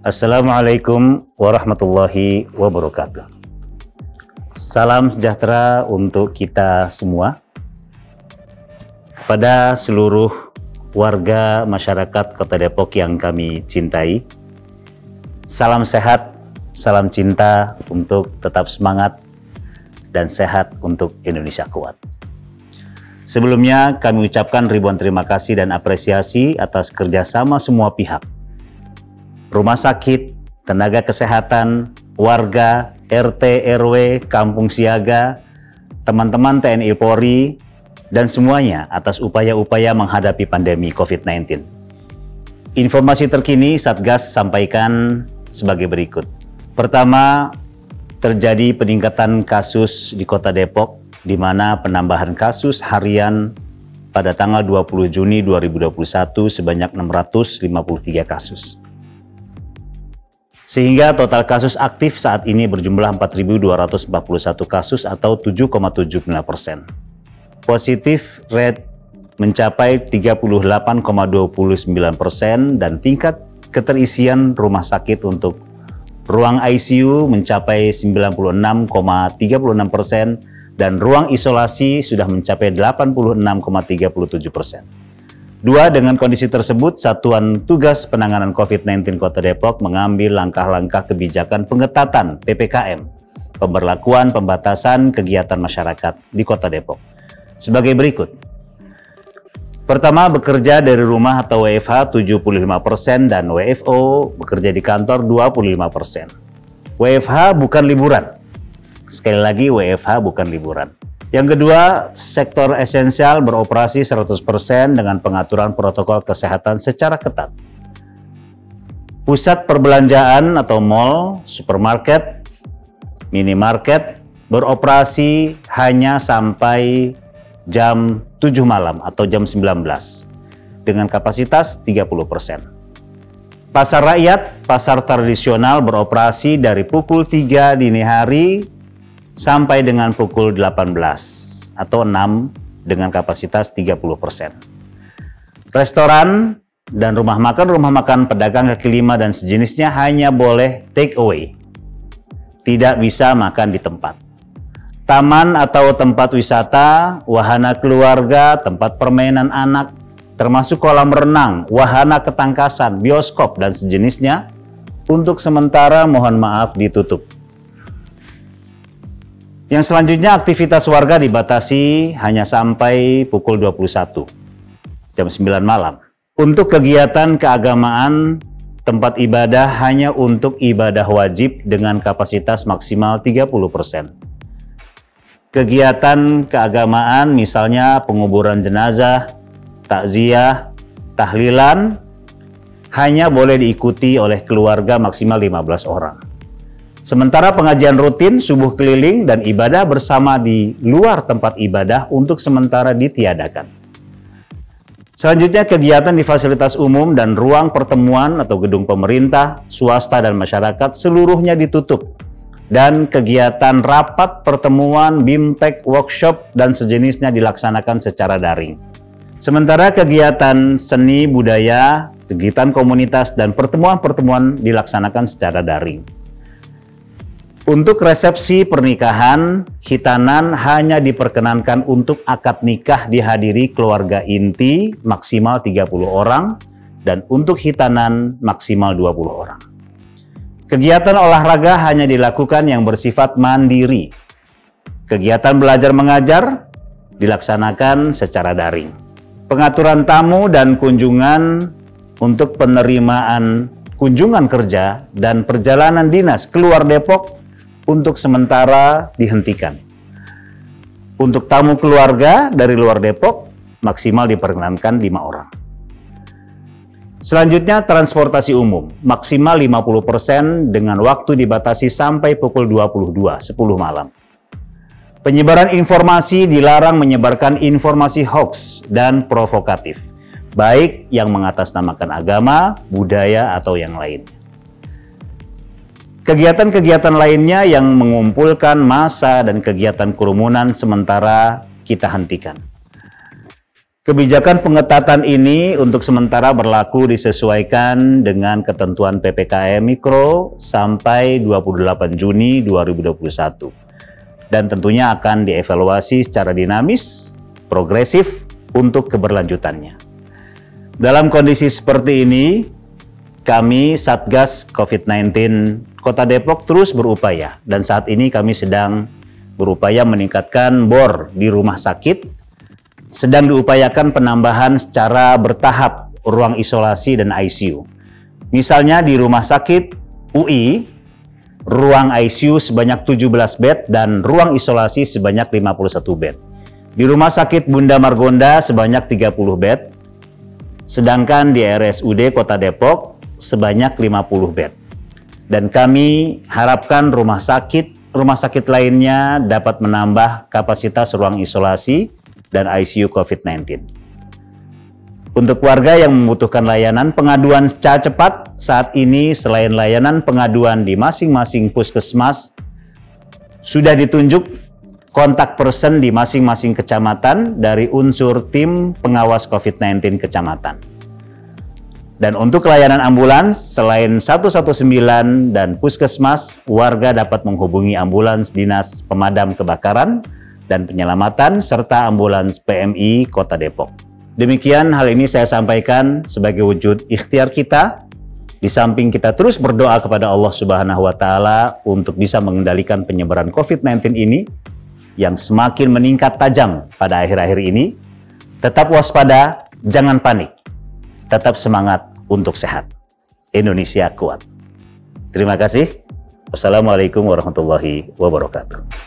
Assalamualaikum warahmatullahi wabarakatuh. Salam sejahtera untuk kita semua. Pada seluruh warga masyarakat Kota Depok yang kami cintai, salam sehat, salam cinta untuk tetap semangat dan sehat untuk Indonesia kuat. Sebelumnya kami ucapkan ribuan terima kasih dan apresiasi atas kerjasama semua pihak. Rumah sakit, tenaga kesehatan, warga, RT, RW, kampung siaga, teman-teman TNI Polri, dan semuanya atas upaya-upaya menghadapi pandemi COVID-19. Informasi terkini Satgas sampaikan sebagai berikut. Pertama, terjadi peningkatan kasus di Kota Depok, di mana penambahan kasus harian pada tanggal 20 Juni 2021 sebanyak 653 kasus. Sehingga total kasus aktif saat ini berjumlah 4.241 kasus atau 7,79%. Positif rate mencapai 38,29% dan tingkat keterisian rumah sakit untuk ruang ICU mencapai 96,36% dan ruang isolasi sudah mencapai 86,37%. Dengan kondisi tersebut, Satuan Tugas Penanganan COVID-19 Kota Depok mengambil langkah-langkah kebijakan pengetatan PPKM, pemberlakuan pembatasan kegiatan masyarakat di Kota Depok. Sebagai berikut. Pertama, bekerja dari rumah atau WFH 75% dan WFO bekerja di kantor 25%. WFH bukan liburan. Sekali lagi, WFH bukan liburan. Yang kedua, sektor esensial beroperasi 100% dengan pengaturan protokol kesehatan secara ketat. Pusat perbelanjaan atau mal, supermarket, minimarket beroperasi hanya sampai jam 7 malam atau jam 19 dengan kapasitas 30%. Pasar rakyat, pasar tradisional beroperasi dari pukul 3 dini hari sampai dengan pukul 18 atau 6 dengan kapasitas 30%. Restoran dan rumah makan pedagang kaki lima dan sejenisnya hanya boleh take away. Tidak bisa makan di tempat. Taman atau tempat wisata, wahana keluarga, tempat permainan anak, termasuk kolam renang, wahana ketangkasan, bioskop dan sejenisnya untuk sementara mohon maaf ditutup. Yang selanjutnya, aktivitas warga dibatasi hanya sampai pukul 21, jam 9 malam. Untuk kegiatan keagamaan, tempat ibadah hanya untuk ibadah wajib dengan kapasitas maksimal 30%. Kegiatan keagamaan misalnya penguburan jenazah, takziah, tahlilan, hanya boleh diikuti oleh keluarga maksimal 15 orang. Sementara pengajian rutin, subuh keliling, dan ibadah bersama di luar tempat ibadah untuk sementara ditiadakan. Selanjutnya, kegiatan di fasilitas umum dan ruang pertemuan atau gedung pemerintah, swasta, dan masyarakat seluruhnya ditutup. Dan kegiatan rapat, pertemuan, bimtek, workshop, dan sejenisnya dilaksanakan secara daring. Sementara kegiatan seni, budaya, kegiatan komunitas, dan pertemuan-pertemuan dilaksanakan secara daring. Untuk resepsi pernikahan, khitanan hanya diperkenankan untuk akad nikah dihadiri keluarga inti maksimal 30 orang dan untuk khitanan maksimal 20 orang. Kegiatan olahraga hanya dilakukan yang bersifat mandiri. Kegiatan belajar mengajar dilaksanakan secara daring. Pengaturan tamu dan kunjungan untuk penerimaan kunjungan kerja dan perjalanan dinas keluar Depok untuk sementara dihentikan. Untuk tamu keluarga dari luar Depok, maksimal diperkenankan 5 orang. Selanjutnya, transportasi umum, maksimal 50% dengan waktu dibatasi sampai pukul 22, 10 malam. Penyebaran informasi dilarang menyebarkan informasi hoax dan provokatif, baik yang mengatasnamakan agama, budaya, atau yang lain. Kegiatan-kegiatan lainnya yang mengumpulkan massa dan kegiatan kerumunan sementara kita hentikan. Kebijakan pengetatan ini untuk sementara berlaku disesuaikan dengan ketentuan PPKM Mikro sampai 28 Juni 2021 dan tentunya akan dievaluasi secara dinamis, progresif untuk keberlanjutannya. Dalam kondisi seperti ini, kami Satgas COVID-19 Kota Depok terus berupaya dan saat ini kami sedang berupaya meningkatkan bor di rumah sakit. Sedang diupayakan penambahan secara bertahap ruang isolasi dan ICU. Misalnya di Rumah Sakit UI, ruang ICU sebanyak 17 bed dan ruang isolasi sebanyak 51 bed. Di Rumah Sakit Bunda Margonda sebanyak 30 bed, sedangkan di RSUD Kota Depok sebanyak 50 bed. Dan kami harapkan rumah sakit lainnya dapat menambah kapasitas ruang isolasi dan ICU COVID-19. Untuk warga yang membutuhkan layanan pengaduan secara cepat, saat ini selain layanan pengaduan di masing-masing puskesmas, sudah ditunjuk kontak person di masing-masing kecamatan dari unsur tim pengawas COVID-19 kecamatan. Dan untuk layanan ambulans, selain 119 dan puskesmas, warga dapat menghubungi ambulans Dinas Pemadam Kebakaran dan Penyelamatan serta ambulans PMI Kota Depok. Demikian hal ini saya sampaikan sebagai wujud ikhtiar kita, di samping kita terus berdoa kepada Allah Subhanahu wa Ta'ala untuk bisa mengendalikan penyebaran COVID-19 ini yang semakin meningkat tajam pada akhir-akhir ini. Tetap waspada, jangan panik, tetap semangat untuk sehat. Indonesia kuat. Terima kasih. Wassalamualaikum warahmatullahi wabarakatuh.